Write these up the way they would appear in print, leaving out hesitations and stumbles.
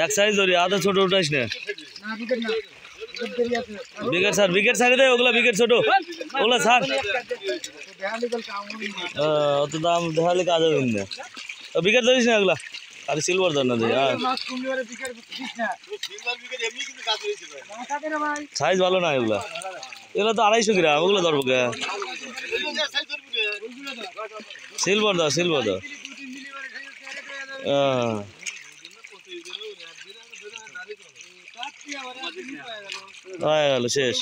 এক সাইজ ধরি, আধা ছোট উঠাইস না। বিকেট সাইডে দে, ওগুলা বিকেট ছোট, ওগুলা ছাড়। অত দাম দেখালে কাজ হবে না। বিকেট ধরিস না ওগুলা, আর সিলভার ধর না। সাইজ ভালো না এগুলা, এগুলো তো 250 গ্রাম, ওগুলো ধরবো কে? সিলভার দাও, সিলভার দাও। হয়ে গেল, শেষ।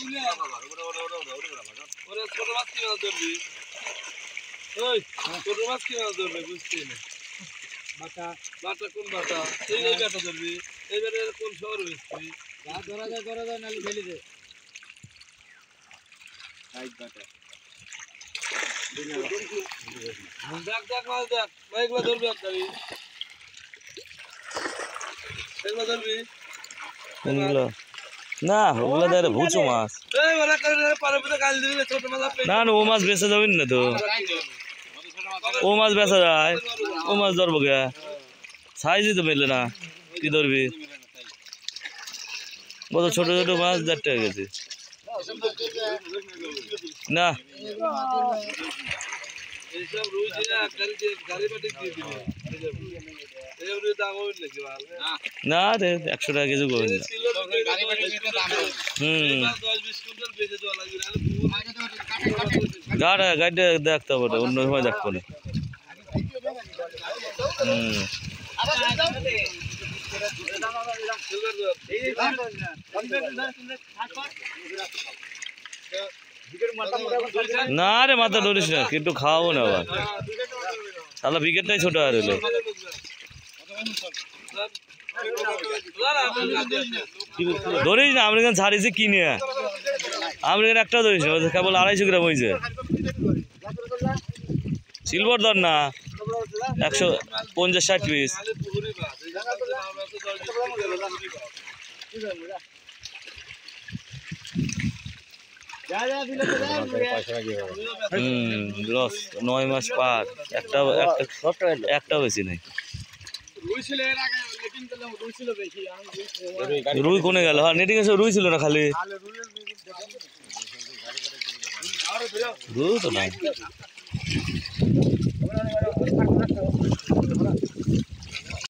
না ওগুলা দেয় ভুচো মাছ, না না ও মাছ বেচা যাবেন না তো, ও মাছ বেচা যায়, ও মাছ ধরবো কে? সাইজই তো মেলে না, কি ধরবি? কত ছোট ছোট মাছ 1.5 টাকা গেছে না। না রে 100 টাকা কেজি করবেন না। গাড়িটা দেখতে হবে, অন্য সময় দেখবো না। না রে মাথা ধরিস না, কিন্তু খাওয়াবো না আবার, তাহলে বিকেটটাই ছোট আর হলো। ধরিস না, আমরা এখানে ছাড়িয়েছি কিনে, আমরা এখানে একটা ধরিস না, কেবল 250 গ্রাম হয়েছে। সিলভার ধর না, 150-60 পিস। লস 9 মাস পার, একটা বেশি নাই। রুই কোনে গেল? হ্যাঁ নেটিং এসে রুই ছিল না, খালি রুই তো নাই।